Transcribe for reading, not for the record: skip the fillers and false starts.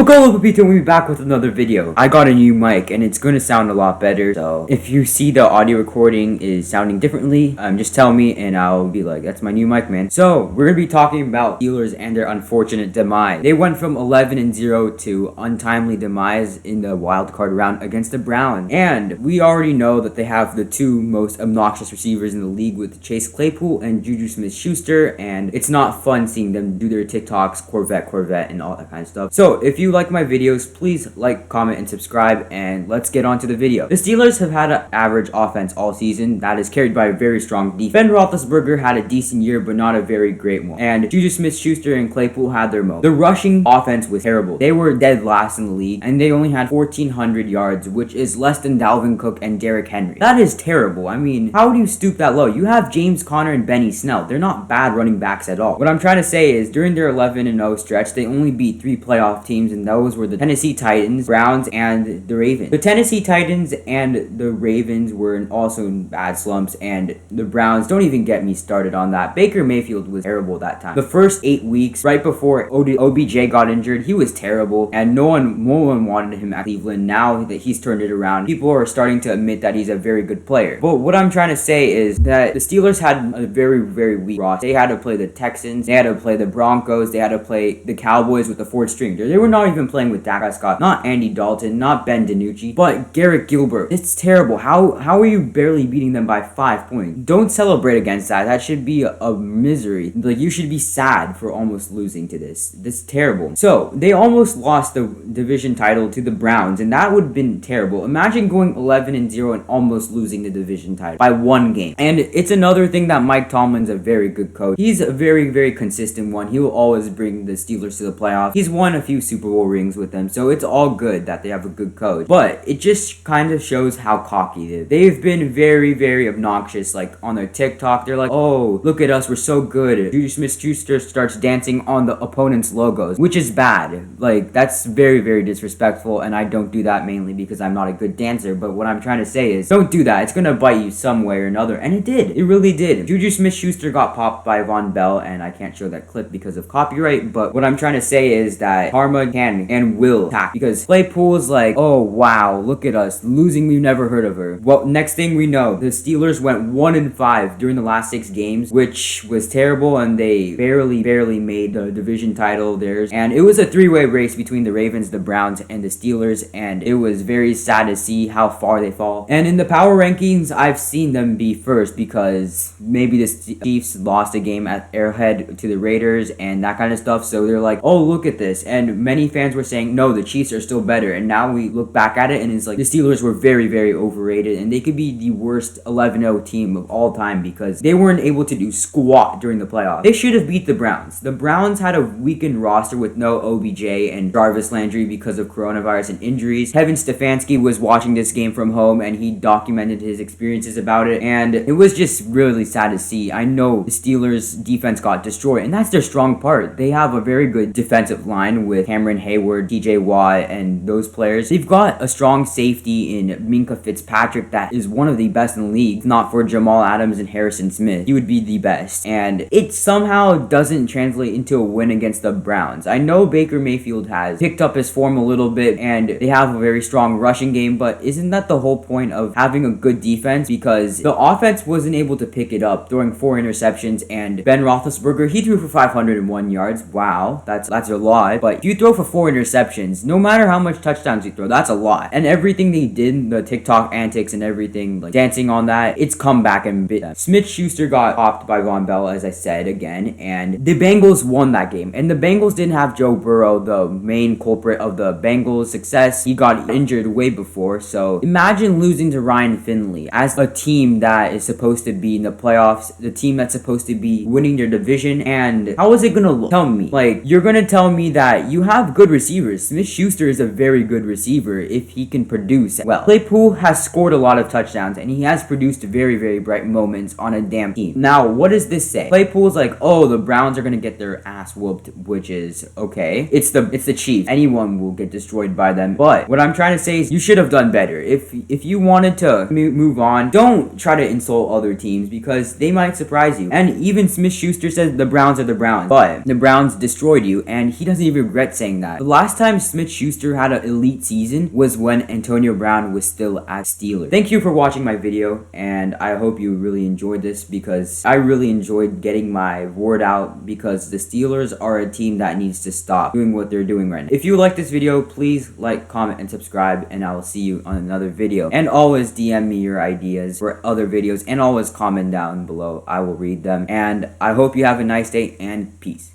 Hello people, we'll be back with another video. I got a new mic and it's going to sound a lot better, so if you see the audio recording is sounding differently, just tell me and I'll be like, that's my new mic, man. So we're going to be talking about Steelers and their unfortunate demise. They went from 11-0 to untimely demise in the wild card round against the Browns, and we already know that they have the two most obnoxious receivers in the league with Chase Claypool and Juju Smith-Schuster, and it's not fun seeing them do their TikToks, Corvette, and all that kind of stuff. So if you like my videos, please like, comment, and subscribe, and let's get on to the video. The Steelers have had an average offense all season that is carried by a very strong defense. Ben Roethlisberger had a decent year, but not a very great one, and Juju Smith-Schuster and Claypool had their moment. The rushing offense was terrible. They were dead last in the league, and they only had 1,400 yards, which is less than Dalvin Cook and Derrick Henry. That is terrible. I mean, how do you stoop that low? You have James Conner and Benny Snell. They're not bad running backs at all. What I'm trying to say is, during their 11-0 stretch, they only beat 3 playoff teams, and those were the Tennessee Titans, Browns, and the Ravens. The Tennessee Titans and the Ravens were also in bad slumps, and the Browns, don't even get me started on that. Baker Mayfield was terrible that time. The first 8 weeks, right before OBJ got injured, he was terrible, and no one wanted him at Cleveland. Now that he's turned it around, people are starting to admit that he's a very good player. But what I'm trying to say is that the Steelers had a very weak roster. They had to play the Texans, they had to play the Broncos, they had to play the Cowboys with the 4th string. They were not even playing with Dak Prescott, not Andy Dalton, not Ben DiNucci, but Garrett Gilbert. It's terrible. How are you barely beating them by 5 points? Don't celebrate against that. That should be a misery. Like, you should be sad for almost losing to this. This is terrible. So they almost lost the division title to the Browns, and that would have been terrible. Imagine going 11-0 and almost losing the division title by 1 game. And it's another thing that Mike Tomlin's a very good coach. He's a very consistent one. He will always bring the Steelers to the playoffs. He's won a few Super Bowl rings with them, so it's all good that they have a good coach. But it just kind of shows how cocky they are. They've been very obnoxious. Like, on their TikTok, they're like, oh, look at us, we're so good. Juju Smith-Schuster starts dancing on the opponent's logos, which is bad. Like, that's very disrespectful, and I don't do that mainly because I'm not a good dancer. But what I'm trying to say is, don't do that. It's gonna bite you some way or another, and it did. It really did. Juju Smith-Schuster got popped by Von Bell, and I can't show that clip because of copyright, but what I'm trying to say is that karma can and will attack, because Claypool's like, oh wow, look at us, losing, we've never heard of her. Well, next thing we know, the Steelers went 1-5 during the last 6 games, which was terrible, and they barely made the division title theirs, and it was a 3-way race between the Ravens, the Browns, and the Steelers, and it was very sad to see how far they fall. And in the power rankings, I've seen them be first because maybe the Chiefs lost a game at Arrowhead to the Raiders and that kind of stuff, so they're like, oh, look at this, and many fans were saying, no, the Chiefs are still better, and now we look back at it and it's like, the Steelers were very overrated, and they could be the worst 11-0 team of all time because they weren't able to do squat during the playoffs. They should have beat the Browns. The Browns had a weakened roster with no OBJ and Jarvis Landry because of coronavirus and injuries. Kevin Stefanski was watching this game from home, and he documented his experiences about it, and it was just really sad to see. I know the Steelers defense got destroyed, and that's their strong part. They have a very good defensive line with Cameron Hayward, TJ Watt, and those players. They've got a strong safety in Minkah Fitzpatrick that is one of the best in the league. If not for Jamal Adams and Harrison Smith, he would be the best, and it somehow doesn't translate into a win against the Browns. I know Baker Mayfield has picked up his form a little bit, and they have a very strong rushing game, but isn't that the whole point of having a good defense? Because the offense wasn't able to pick it up, throwing 4 interceptions, and Ben Roethlisberger, he threw for 501 yards. Wow, that's a lot. But if you throw for 4 interceptions, no matter how much touchdowns you throw, that's a lot. And everything they did, the TikTok antics and everything, like dancing on that, it's come back and bit them. Smith-Schuster got popped by Von Bell, as I said again, and the Bengals won that game. And the Bengals didn't have Joe Burrow, the main culprit of the Bengals' success. He got injured way before, so imagine losing to Ryan Finley as a team that is supposed to be in the playoffs, the team that's supposed to be winning their division. And how is it gonna look? Tell me. Like, you're gonna tell me that you have good receivers. Smith-Schuster is a very good receiver if he can produce well. Claypool has scored a lot of touchdowns, and he has produced very bright moments on a damn team. Now, what does this say? Claypool's like, oh, the Browns are gonna get their ass whooped, which is okay. It's the It's the Chiefs. Anyone will get destroyed by them. But what I'm trying to say is you should have done better. If you wanted to move on, don't try to insult other teams because they might surprise you. And even Smith-Schuster said the Browns are the Browns, but the Browns destroyed you, and he doesn't even regret saying that. The last time Smith-Schuster had an elite season was when Antonio Brown was still at Steelers. Thank you for watching my video, and I hope you really enjoyed this because I really enjoyed getting my word out because the Steelers are a team that needs to stop doing what they're doing right now. If you like this video, please like, comment, and subscribe, and I will see you on another video. And always DM me your ideas for other videos, and always comment down below. I will read them, and I hope you have a nice day, and peace.